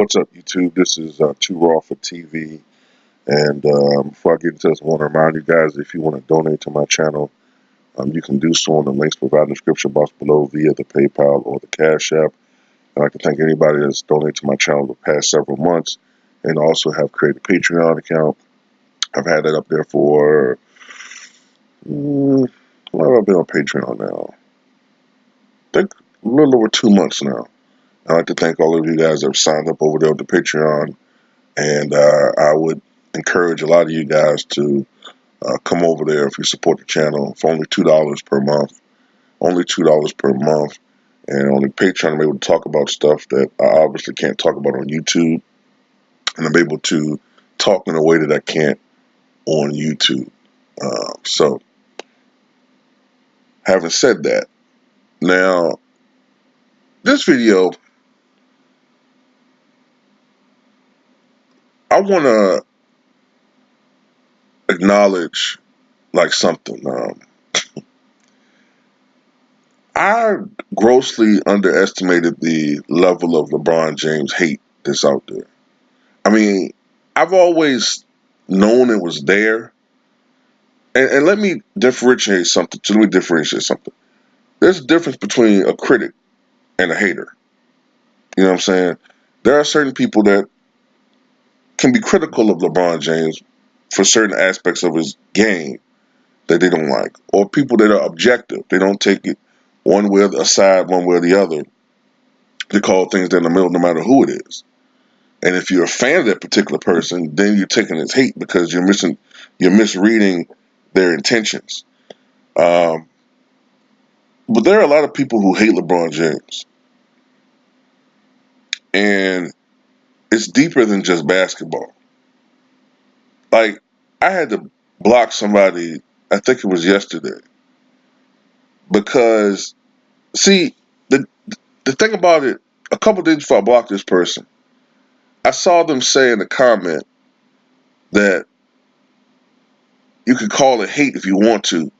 What's up, YouTube? This is Too Raw for TV. And before I get into this, I want to remind you guys if you want to donate to my channel, you can do so on the links provided in the description box below via the PayPal or the Cash App. I'd like to thank anybody that's donated to my channel the past several months, and also have created a Patreon account. I've had that up there for, what have I been on Patreon now? I think a little over 2 months now. I'd like to thank all of you guys that have signed up over there on the Patreon. And I would encourage a lot of you guys to come over there if you support the channel for only $2 per month. Only $2 per month. And on the Patreon, I'm able to talk about stuff that I obviously can't talk about on YouTube. And I'm able to talk in a way that I can't on YouTube. So, having said that, now, this video, I want to acknowledge like something. I grossly underestimated the level of LeBron James hate that's out there. I mean, I've always known it was there. And let me differentiate something. There's a difference between a critic and a hater. You know what I'm saying? There are certain people that can be critical of LeBron James for certain aspects of his game that they don't like, or people that are objective. They don't take it one way or the side, one way or the other. They call things in the middle, no matter who it is. And if you're a fan of that particular person, then you're taking his hate because you're misreading their intentions. But there are a lot of people who hate LeBron James, and it's deeper than just basketball. Like, I had to block somebody. I think it was yesterday because, see, the thing about it, a couple days before I blocked this person, I saw them say in a comment that you can call it hate if you want to.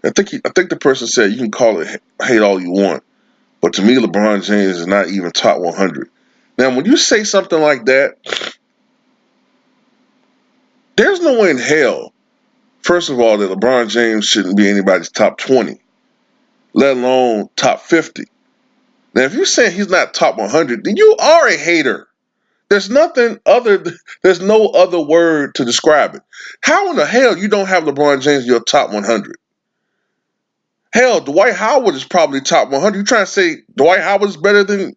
I think the person said you can call it hate all you want, but to me, LeBron James is not even top 100. Now, when you say something like that, there's no way in hell, first of all, that LeBron James shouldn't be anybody's top 20, let alone top 50. Now, if you're saying he's not top 100, then you are a hater. There's there's no other word to describe it. How in the hell you don't have LeBron James in your top 100? Hell, Dwight Howard is probably top 100. You trying to say Dwight Howard is better than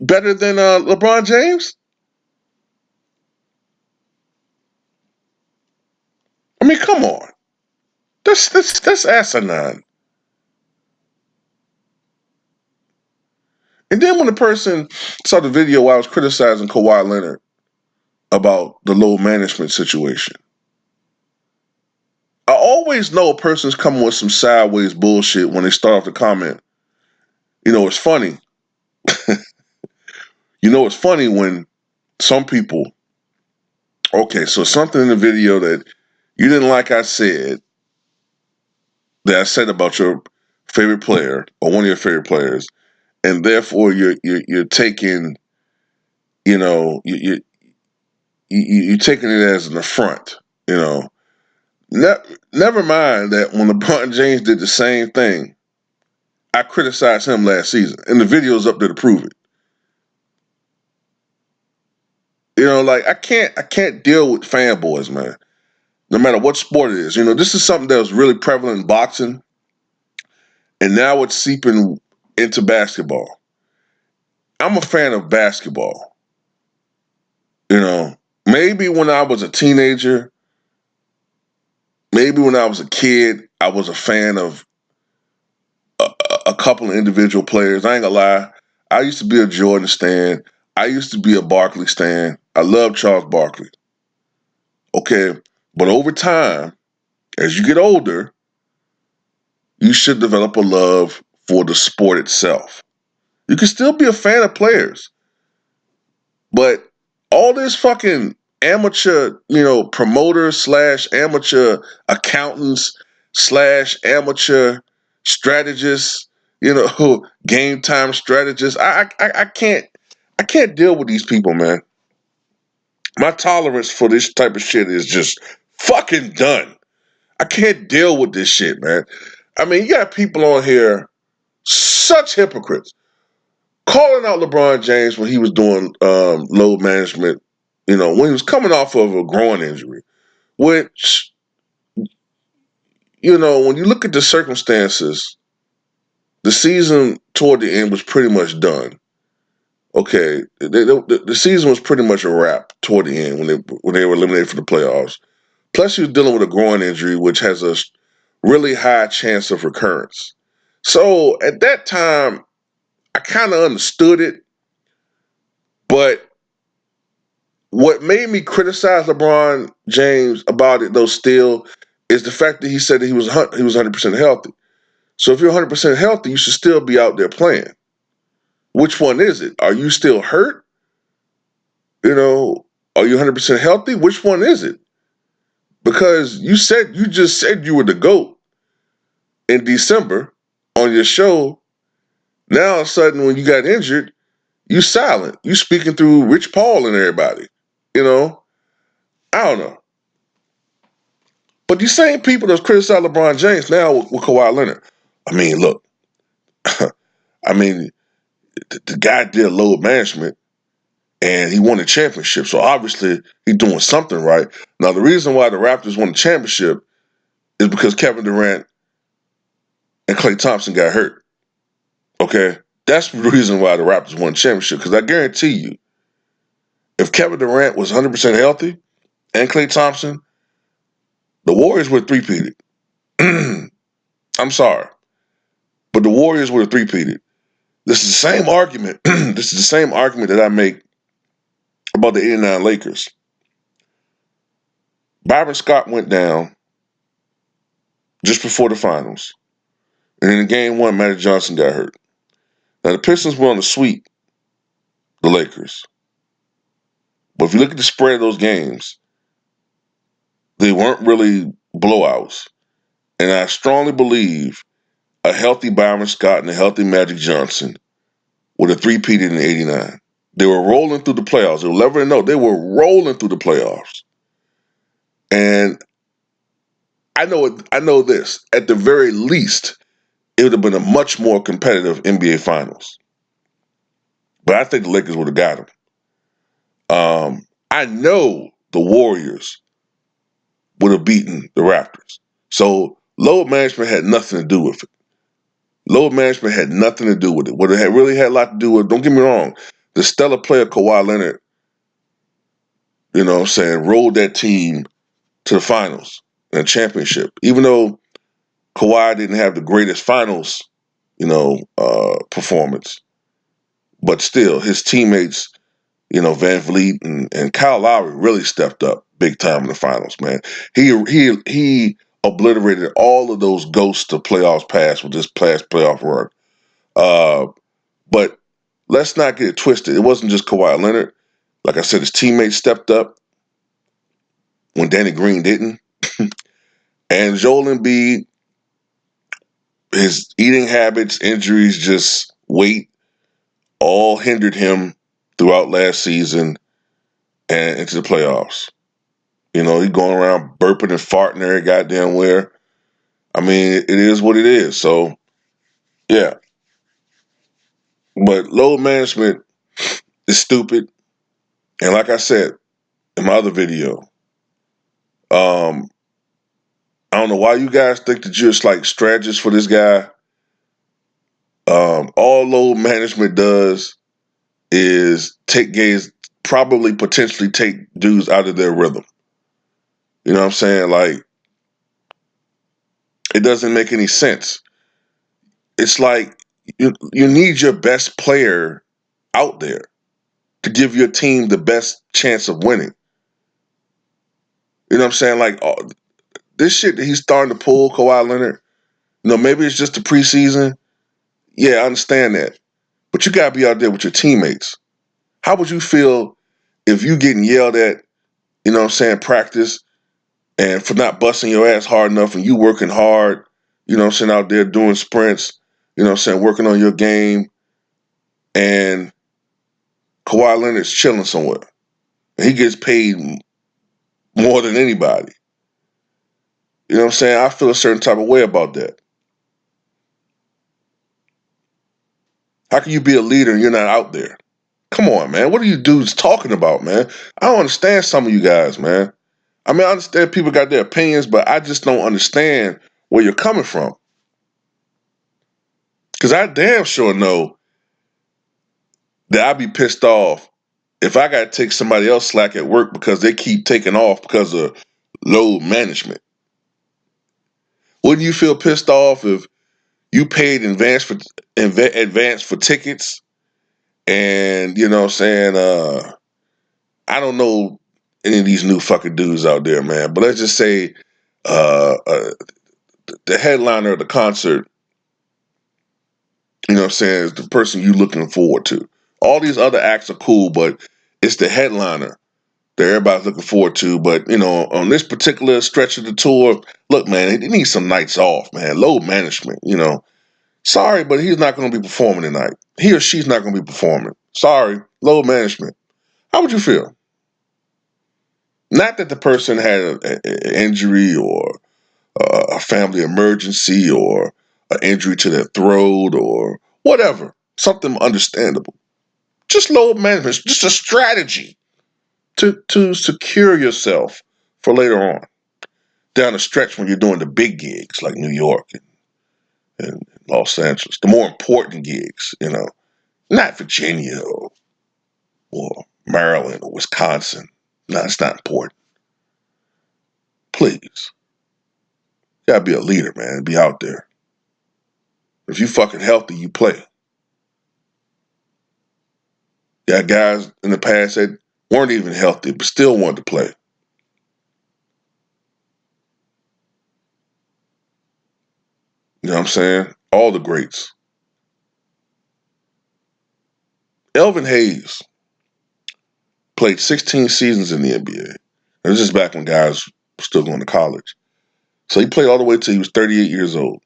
LeBron James? I mean, come on. That's asinine. And then when the person saw the video where I was criticizing Kawhi Leonard about the low management situation, I always know a person's coming with some sideways bullshit when they start off the comment. You know, it's funny. It's funny when some people, okay, so something in the video that you didn't like that I said about your favorite player or one of your favorite players, and therefore you're taking, you know, you're taking it as an affront, you know. Never mind that when LeBron James did the same thing, I criticized him last season, and the video's up there to prove it. You know, like I can't deal with fanboys, man. No matter what sport it is. You know, this is something that was really prevalent in boxing, and now it's seeping into basketball. I'm a fan of basketball. You know, maybe when I was a teenager, maybe when I was a kid, I was a fan of a couple of individual players. I ain't gonna lie. I used to be a Jordan stan. I used to be a Barkley stan. I love Charles Barkley. Okay. But over time, as you get older, you should develop a love for the sport itself. You can still be a fan of players, but all this fucking amateur, promoters slash amateur accountants slash amateur strategists, game time strategists. I I can't deal with these people, man. My tolerance for this type of shit is just fucking done. I can't deal with this shit, man. I mean, you got people on here, such hypocrites, calling out LeBron James when he was doing load management, when he was coming off of a groin injury, which, when you look at the circumstances, the season toward the end was pretty much done. Okay, the season was pretty much a wrap toward the end when they were eliminated for the playoffs. Plus, he was dealing with a groin injury, which has a really high chance of recurrence. So at that time, I kind of understood it, but what made me criticize LeBron James about it, though, still, is the fact that he said that he was 100% healthy. So if you're 100% healthy, you should still be out there playing. Which one is it? Are you still hurt? Are you 100% healthy? Which one is it? Because you just said you were the GOAT in December on your show. Now, all of a sudden, when you got injured, you silent. You speaking through Rich Paul and everybody. I don't know. But these same people that's criticize LeBron James now with Kawhi Leonard. I mean, look. I mean, the guy did load management and he won a championship. So obviously he's doing something right. Now, the reason why the Raptors won the championship is because Kevin Durant and Klay Thompson got hurt. Okay? That's the reason why the Raptors won the championship. Because I guarantee you, if Kevin Durant was 100% healthy and Klay Thompson, the Warriors would have three-peated. I'm sorry. But the Warriors would have three-peated. This is the same argument. This is the same argument that I make about the '89 Lakers. Byron Scott went down just before the finals. And in game one, Magic Johnson got hurt. Now, the Pistons went on to sweep the Lakers. But if you look at the spread of those games, they weren't really blowouts. And I strongly believe a healthy Byron Scott and a healthy Magic Johnson would have three-peated in '89. They were rolling through the playoffs. You'll never know. They were rolling through the playoffs. And I know this. At the very least, it would have been a much more competitive NBA Finals. But I think the Lakers would have got them. I know the Warriors would have beaten the Raptors. So load management had nothing to do with it. Load management had nothing to do with it. What it really had a lot to do with, don't get me wrong, the stellar player Kawhi Leonard, rolled that team to the finals and championship. Even though Kawhi didn't have the greatest finals, performance, but still his teammates, Van Vliet and Kyle Lowry really stepped up big time in the finals, man. He obliterated all of those ghosts to playoffs past with this past playoff run. But let's not get it twisted. It wasn't just Kawhi Leonard. Like I said, his teammates stepped up when Danny Green didn't. And Joel Embiid, his eating habits, injuries, just weight, all hindered him throughout last season and into the playoffs. He going around burping and farting every goddamn where. I mean, it is what it is. So, yeah. But load management is stupid. And like I said in my other video, I don't know why you guys think that you're just like strategists for this guy. All load management does is probably potentially take dudes out of their rhythm. You know what I'm saying? Like, it doesn't make any sense. It's like you need your best player out there to give your team the best chance of winning. You know what I'm saying? Like, this shit that he's starting to pull, Kawhi Leonard, maybe it's just the preseason. Yeah, I understand that. But you got to be out there with your teammates. How would you feel if you getting yelled at, practice, and for not busting your ass hard enough and you working hard, out there doing sprints, working on your game, and Kawhi Leonard's chilling somewhere. And he gets paid more than anybody. You know what I'm saying? I feel a certain type of way about that. How can you be a leader and you're not out there? Come on, man. What are you dudes talking about, man? I don't understand some of you guys, man. I mean, I understand people got their opinions, but I just don't understand where you're coming from. Because I damn sure know that I'd be pissed off if I got to take somebody else slack at work because they keep taking off because of load management. Wouldn't you feel pissed off if you paid advance for tickets and you know what I'm saying? I don't know any of these new fucking dudes out there, man. But let's just say uh, uh, the headliner of the concert, you know what I'm saying, is the person you looking forward to. All these other acts are cool, but it's the headliner that everybody's looking forward to. But you know, on this particular stretch of the tour, look, man, he needs some nights off, man. Load management, you know. Sorry, but he's not going to be performing tonight. He or she's not going to be performing. Sorry, load management. How would you feel? Not that the person had an injury or a family emergency or an injury to their throat or whatever, something understandable. Just load management, just a strategy to secure yourself for later on down the stretch when you're doing the big gigs like New York and Los Angeles, the more important gigs, you know, not Virginia or Maryland or Wisconsin. No, it's not important. Please. You gotta be a leader, man. Be out there. If you fucking healthy, you play. Got guys in the past that weren't even healthy, but still wanted to play. You know what I'm saying? All the greats. Elvin Hayes played 16 seasons in the NBA. And this is back when guys were still going to college. So he played all the way till he was 38 years old.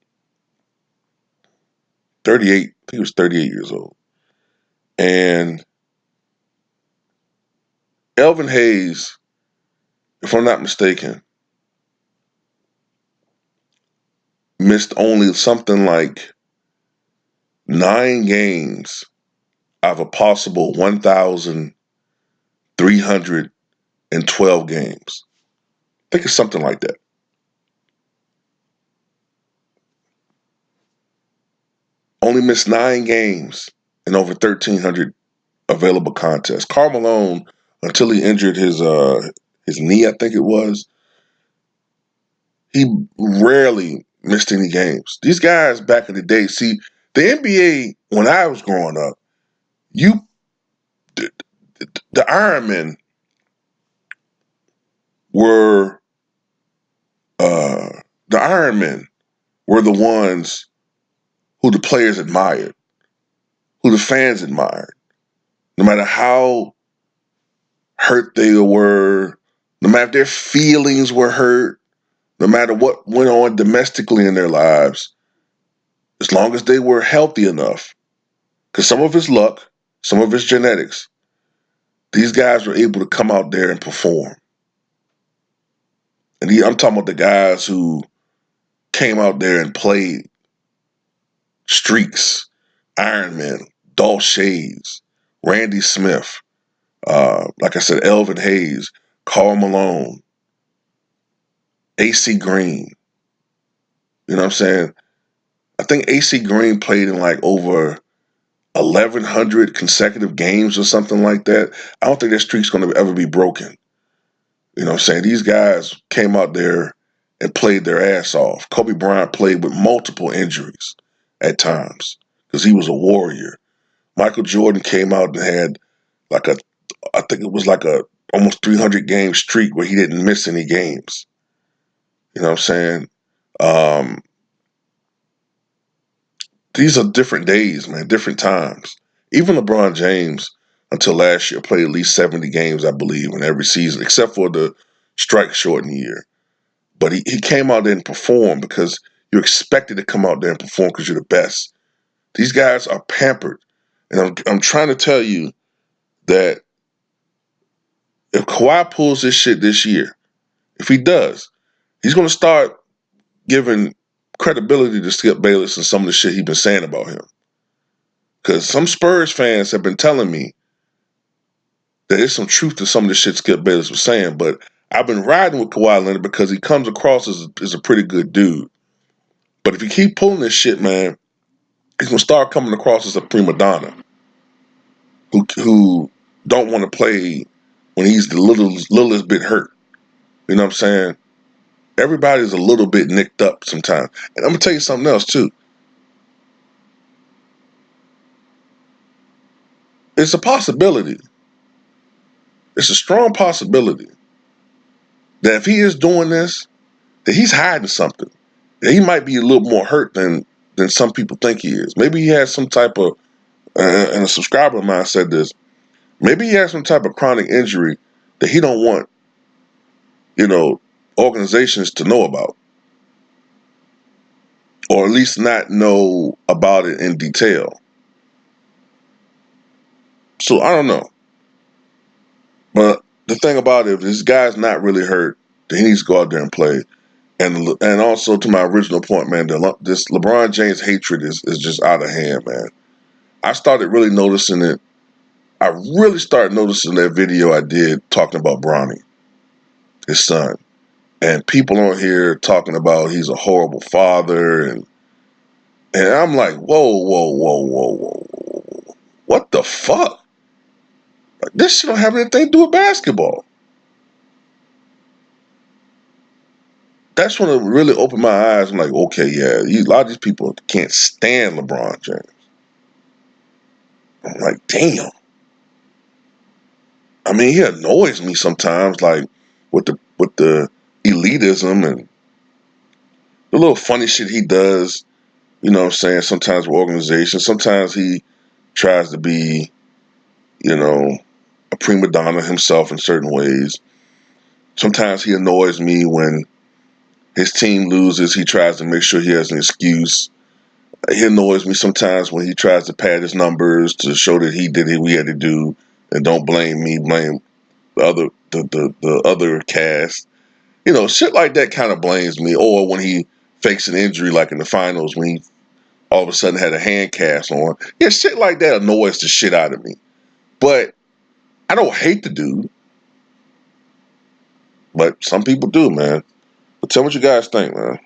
38. I think he was 38 years old. And Elvin Hayes, if I'm not mistaken, missed only something like 9 games out of a possible 1,312 games. I think it's something like that. Only missed 9 games in over 1,300 available contests. Karl Malone, until he injured his knee, I think it was, he rarely missed any games. These guys back in the day, see, the NBA when I was growing up, you the, the Iron Men were uh, the Iron Men were the ones who the players admired, who the fans admired. No matter how hurt they were, no matter if their feelings were hurt, no matter what went on domestically in their lives, as long as they were healthy enough, because some of it's luck, some of it's genetics, these guys were able to come out there and perform. And I'm talking about the guys who came out there and played streaks, Iron Man, Dolph Shades, Randy Smith, like I said, Elvin Hayes, Karl Malone, AC Green. You know what I'm saying? I think AC Green played in like over 1,100 consecutive games or something like that. I don't think that streak's going to ever be broken. You know what I'm saying? These guys came out there and played their ass off. Kobe Bryant played with multiple injuries at times because he was a warrior. Michael Jordan came out and had like I think it was like a almost 300 game streak where he didn't miss any games. You know what I'm saying? Um, these are different days, man, different times. Even LeBron James, until last year, played at least 70 games, I believe, in every season, except for the strike shortened year. But he came out there and performed because you're expected to come out there and perform because you're the best. These guys are pampered. And I'm trying to tell you that if Kawhi pulls this shit this year, if he does, he's going to start giving credibility to Skip Bayless and some of the shit he's been saying about him. Because some Spurs fans have been telling me that there's some truth to some of the shit Skip Bayless was saying, but I've been riding with Kawhi Leonard because he comes across as a pretty good dude. But if you keep pulling this shit, man, he's going to start coming across as a prima donna who don't want to play when he's the littlest bit hurt. You know what I'm saying? Everybody's a little bit nicked up sometimes. And I'm going to tell you something else, too. It's a possibility. It's a strong possibility that if he is doing this, that he's hiding something. That he might be a little more hurt than some people think he is. Maybe he has some type of, and a subscriber of mine said this, maybe he has some type of chronic injury that he don't want, organizations to know about. Or at least not know about it in detail. So I don't know. But the thing about it, if this guy's not really hurt, then he needs to go out there and play. And also to my original point, man, this LeBron James hatred is just out of hand, man. I started really noticing it. I really started noticing that video I did talking about Bronny, his son. And people on here talking about he's a horrible father. And I'm like, whoa, whoa, whoa, whoa, whoa, whoa. What the fuck? Like, this shit don't have anything to do with basketball. That's when it really opened my eyes. I'm like, okay, yeah, a lot of these people can't stand LeBron James. I'm like, damn. I mean, he annoys me sometimes, like with the elitism and the little funny shit he does. You know what I'm saying? Sometimes with organizations, sometimes he tries to be, a prima donna himself in certain ways. Sometimes he annoys me when his team loses. He tries to make sure he has an excuse. He annoys me sometimes when he tries to pad his numbers to show that he did what he had to do, and don't blame me, blame the other cast. Shit like that kind of blames me. Or when he fakes an injury, like in the finals, when he all of a sudden had a hand cast on. Yeah, shit like that annoys the shit out of me. But I don't hate the dude. But some people do, man. But tell me what you guys think, man.